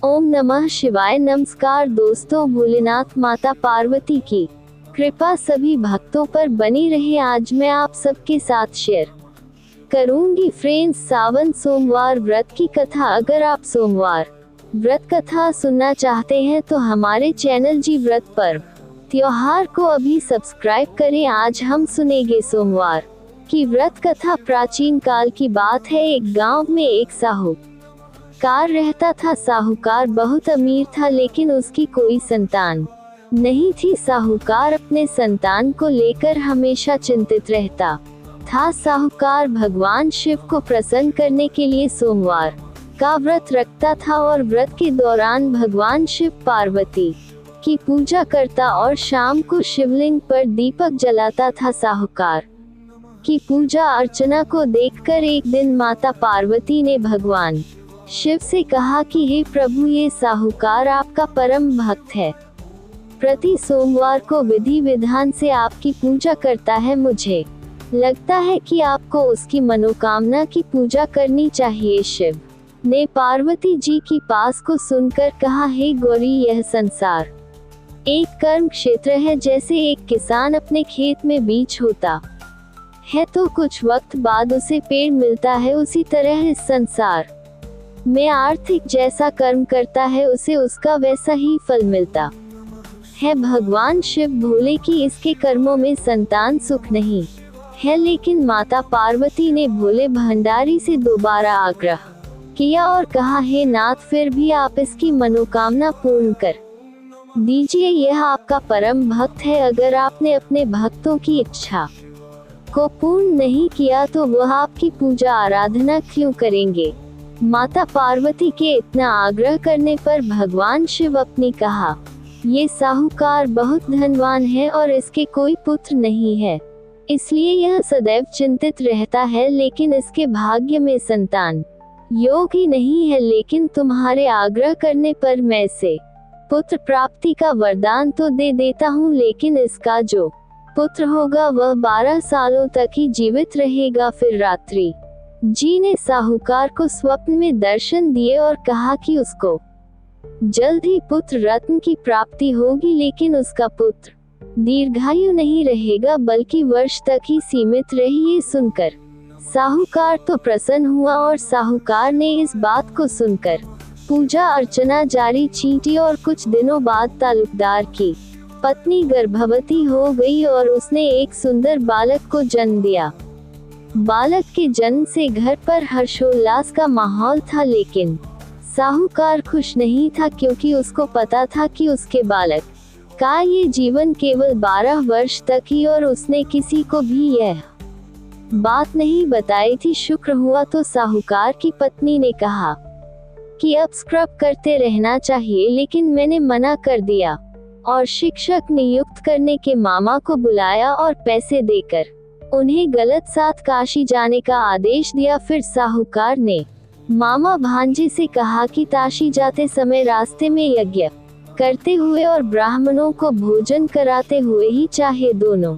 ओम नमः शिवाय। नमस्कार दोस्तों, भोलेनाथ माता पार्वती की कृपा सभी भक्तों पर बनी रहे। आज मैं आप सबके साथ शेयर करूंगी फ्रेंड्स सावन सोमवार व्रत की कथा। अगर आप सोमवार व्रत कथा सुनना चाहते हैं तो हमारे चैनल जी व्रत पर्व त्योहार को अभी सब्सक्राइब करें। आज हम सुनेंगे सोमवार की व्रत कथा। प्राचीन काल की बात है। एक गांव में एक साहूकार रहता था। साहूकार बहुत अमीर था लेकिन उसकी कोई संतान नहीं थी। साहूकार अपने संतान को लेकर हमेशा चिंतित रहता था। साहूकार भगवान शिव को प्रसन्न करने के लिए सोमवार का व्रत रखता था और व्रत के दौरान भगवान शिव पार्वती की पूजा करता और शाम को शिवलिंग पर दीपक जलाता था। साहूकार की पूजा अर्चना को देखकर एक दिन माता पार्वती ने भगवान शिव से कहा कि हे प्रभु, ये साहूकार आपका परम भक्त है, प्रति सोमवार को विधि विधान से आपकी पूजा करता है। मुझे लगता है कि आपको उसकी मनोकामना की पूजा करनी चाहिए। शिव ने पार्वती जी की पास को सुनकर कहा, हे गौरी, यह संसार एक कर्म क्षेत्र है। जैसे एक किसान अपने खेत में बीज होता है तो कुछ वक्त बाद उसे पेड़ मिलता है, उसी तरह इस संसार में आर्थिक जैसा कर्म करता है उसे उसका वैसा ही फल मिलता है। भगवान शिव भोले कि इसके कर्मों में संतान सुख नहीं है, लेकिन माता पार्वती ने भोले भंडारी से दोबारा आग्रह किया और कहा, हे नाथ, फिर भी आप इसकी मनोकामना पूर्ण कर दीजिए। यह आपका परम भक्त है। अगर आपने अपने भक्तों की इच्छा को पूर्ण नहीं किया तो वह आपकी पूजा आराधना क्यों करेंगे। माता पार्वती के इतना आग्रह करने पर भगवान शिव अपनी कहा, ये साहूकार बहुत धनवान है और इसके कोई पुत्र नहीं है, इसलिए यह सदैव चिंतित रहता है, लेकिन इसके भाग्य में संतान योग ही नहीं है। लेकिन तुम्हारे आग्रह करने पर मैं इसे पुत्र प्राप्ति का वरदान तो दे देता हूँ, लेकिन इसका जो पुत्र होगा वह 12 सालों तक ही जीवित रहेगा। फिर रात्रि जी ने साहूकार को स्वप्न में दर्शन दिए और कहा कि उसको जल्द ही पुत्र रत्न की प्राप्ति होगी, लेकिन उसका पुत्र दीर्घायु नहीं रहेगा बल्कि वर्ष तक ही सीमित रही। सुनकर साहूकार तो प्रसन्न हुआ और साहूकार ने इस बात को सुनकर पूजा अर्चना जारी छींटी और कुछ दिनों बाद तालुकदार की पत्नी गर्भवती हो गई और उसने एक सुंदर बालक को जन्म दिया। बालक के जन्म से घर पर हर्षोल्लास का माहौल था, लेकिन साहूकार खुश नहीं था क्योंकि उसको पता था कि उसके बालक का ये जीवन केवल 12 वर्ष तक ही और उसने किसी को भी यह बात नहीं बताई थी। शुक्र हुआ तो साहूकार की पत्नी ने कहा कि अब स्क्रब करते रहना चाहिए, लेकिन मैंने मना कर दिया और शिक्षक नियुक्त करने के मामा को बुलाया और पैसे देकर उन्हें गलत साथ काशी जाने का आदेश दिया। फिर साहूकार ने मामा भांजे से कहा कि काशी जाते समय रास्ते में यज्ञ करते हुए और ब्राह्मणों को भोजन कराते हुए ही चाहे। दोनों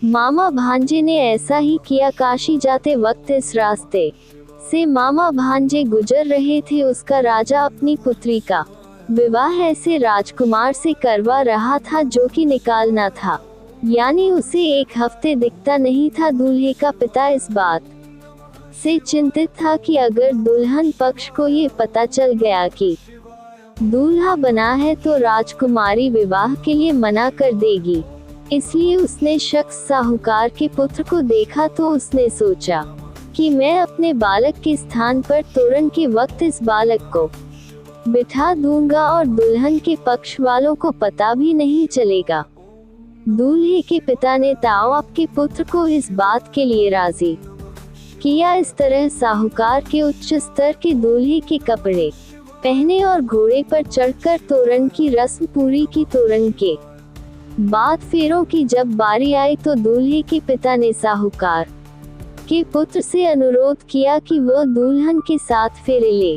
मामा भांजे ने ऐसा ही किया। काशी जाते वक्त इस रास्ते से मामा भांजे गुजर रहे थे। उसका राजा अपनी पुत्री का विवाह ऐसे राजकुमार से करवा रहा था जो कि निकालना था, यानी उसे एक हफ्ते दिखता नहीं था। दूल्हे का पिता इस बात से चिंतित था कि अगर दुल्हन पक्ष को ये पता चल गया कि दूल्हा बना है तो राजकुमारी विवाह के लिए मना कर देगी, इसलिए उसने शख्स साहूकार के पुत्र को देखा तो उसने सोचा कि मैं अपने बालक के स्थान पर तोरण के वक्त इस बालक को बिठा दूंगा और दुल्हन के पक्ष वालों को पता भी नहीं चलेगा। दूल्हे के पिता ने ताऊ आपके पुत्र को इस बात के लिए राजी किया। इस तरह साहूकार के उच्च स्तर के दूल्हे के कपड़े पहने और घोड़े पर चढ़कर तोरण की रस्म पूरी की। तोरण के बाद फेरों की जब बारी आई तो दूल्हे के पिता ने साहूकार के पुत्र से अनुरोध किया कि वह दुल्हन के साथ फेरे ले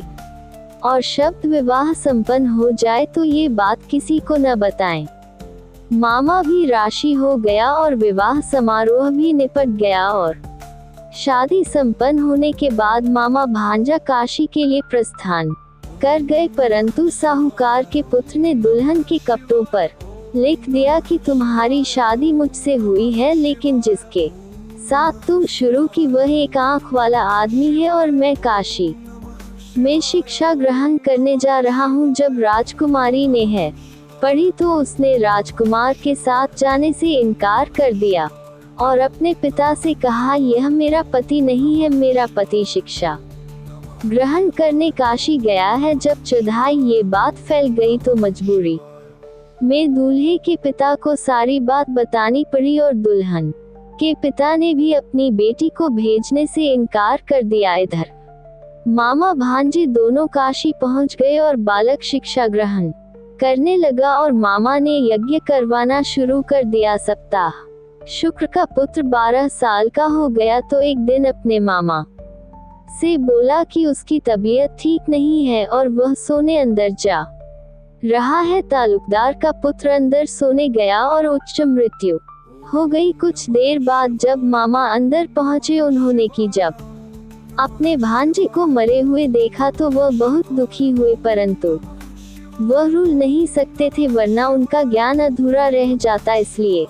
और शब्द विवाह संपन्न हो जाए तो ये बात किसी को न बताएं। मामा भी राशि हो गया और विवाह समारोह भी निपट गया और शादी संपन्न होने के बाद मामा भांजा काशी के लिए प्रस्थान कर गए, परंतु साहूकार के पुत्र ने दुल्हन के कपड़ों पर लिख दिया कि तुम्हारी शादी मुझसे हुई है, लेकिन जिसके साथ तुम शुरू की वह एक आंख वाला आदमी है और मैं काशी में शिक्षा ग्रहण करने जा रहा हूँ। जब राजकुमारी ने है पढ़ी तो उसने राजकुमार के साथ जाने से इनकार कर दिया और अपने पिता से कहा, यह मेरा पति नहीं है, मेरा पति शिक्षा ग्रहण करने काशी गया है। जब चौधाई ये बात फैल गई तो मजबूरी में दूल्हे के पिता को सारी बात बतानी पड़ी और दुल्हन के पिता ने भी अपनी बेटी को भेजने से इनकार कर दिया। इधर मामा भांजे दोनों काशी पहुंच गए और बालक शिक्षा ग्रहण करने लगा और मामा ने यज्ञ करवाना शुरू कर दिया। सप्ताह शुक्र का पुत्र 12 साल का हो गया तो एक दिन अपने मामा से बोला कि उसकी तबीयत ठीक नहीं है और वह सोने अंदर जा रहा है। तालुकदार का पुत्र अंदर सोने गया और उच्च मृत्यु हो गई। कुछ देर बाद जब मामा अंदर पहुंचे, उन्होंने की जब अपने भांजे को मरे हुए देखा तो वह बहुत दुखी हुए, परंतु वह रुल नहीं सकते थे वरना उनका ज्ञान अधूरा रह जाता। इसलिए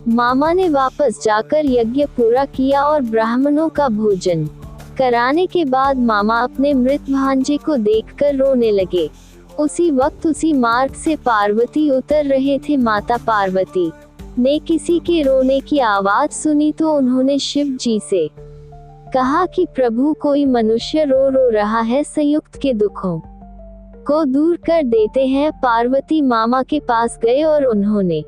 मामा ने वापस जाकर यज्ञ पूरा किया और ब्राह्मणों का भोजन कराने के बाद मामा अपने मृत भांजे को देखकर रोने लगे। उसी वक्त उसी मार्ग से पार्वती उतर रहे थे। माता पार्वती ने किसी के रोने की आवाज सुनी तो उन्होंने शिव जी से कहा कि प्रभु, कोई मनुष्य रो रहा है, संयुक्त के दुखों को दूर कर देते हैं। पार्वती मामा के पास गए और उन्होंने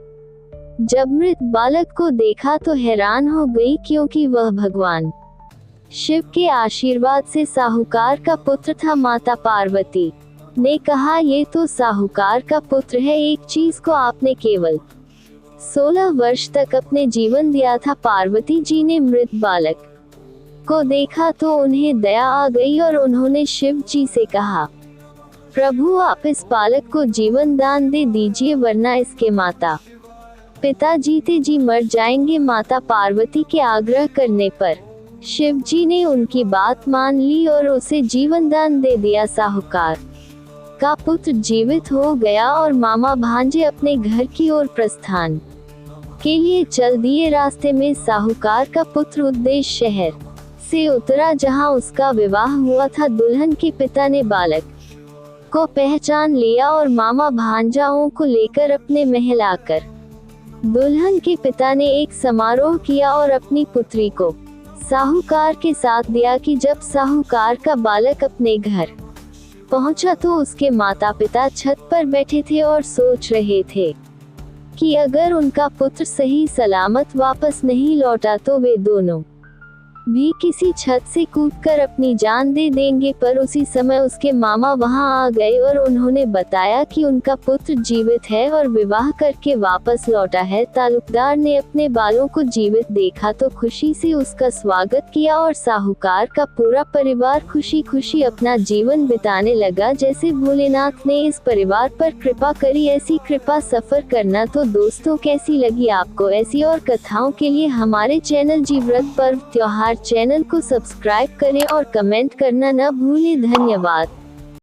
जब मृत बालक को देखा तो हैरान हो गई, क्योंकि वह भगवान शिव के आशीर्वाद से साहूकार का पुत्र था। माता पार्वती ने कहा, ये तो साहूकार का पुत्र है, एक चीज को आपने केवल 16 वर्ष तक अपने जीवन दिया था। पार्वती जी ने मृत बालक को देखा तो उन्हें दया आ गई और उन्होंने शिव जी से कहा, प्रभु, आप इस बालक को जीवन दान दे दीजिए, वरना इसके माता पिता जीते जी मर जाएंगे। माता पार्वती के आग्रह करने पर शिव जी ने उनकी बात मान ली और उसे जीवन दान दे दिया। साहूकार का पुत्र जीवित हो गया और मामा भांजे अपने घर की ओर प्रस्थान के लिए चल दिए। रास्ते में साहूकार का पुत्र उद्देश्य शहर से उतरा जहां उसका विवाह हुआ था। दुल्हन के पिता ने बालक को पहचान लिया और मामा भांजाओं को लेकर अपने महल आकर दुल्हन के पिता ने एक समारोह किया और अपनी पुत्री को साहूकार के साथ दिया कि जब साहूकार का बालक अपने घर पहुंचा तो उसके माता पिता छत पर बैठे थे और सोच रहे थे कि अगर उनका पुत्र सही सलामत वापस नहीं लौटा तो वे दोनों भी किसी छत से कूदकर अपनी जान दे देंगे। पर उसी समय उसके मामा वहां आ गए और उन्होंने बताया कि उनका पुत्र जीवित है और विवाह करके वापस लौटा है। तालुकदार ने अपने बालों को जीवित देखा तो खुशी से उसका स्वागत किया और साहूकार का पूरा परिवार खुशी खुशी अपना जीवन बिताने लगा। जैसे भोलेनाथ ने इस परिवार पर कृपा करी, ऐसी कृपा सफर करना। तो दोस्तों, कैसी लगी आपको ऐसी और कथाओं के लिए हमारे चैनल जी व्रत पर्व त्योहार चैनल को सब्सक्राइब करें और कमेंट करना न भूलें। धन्यवाद।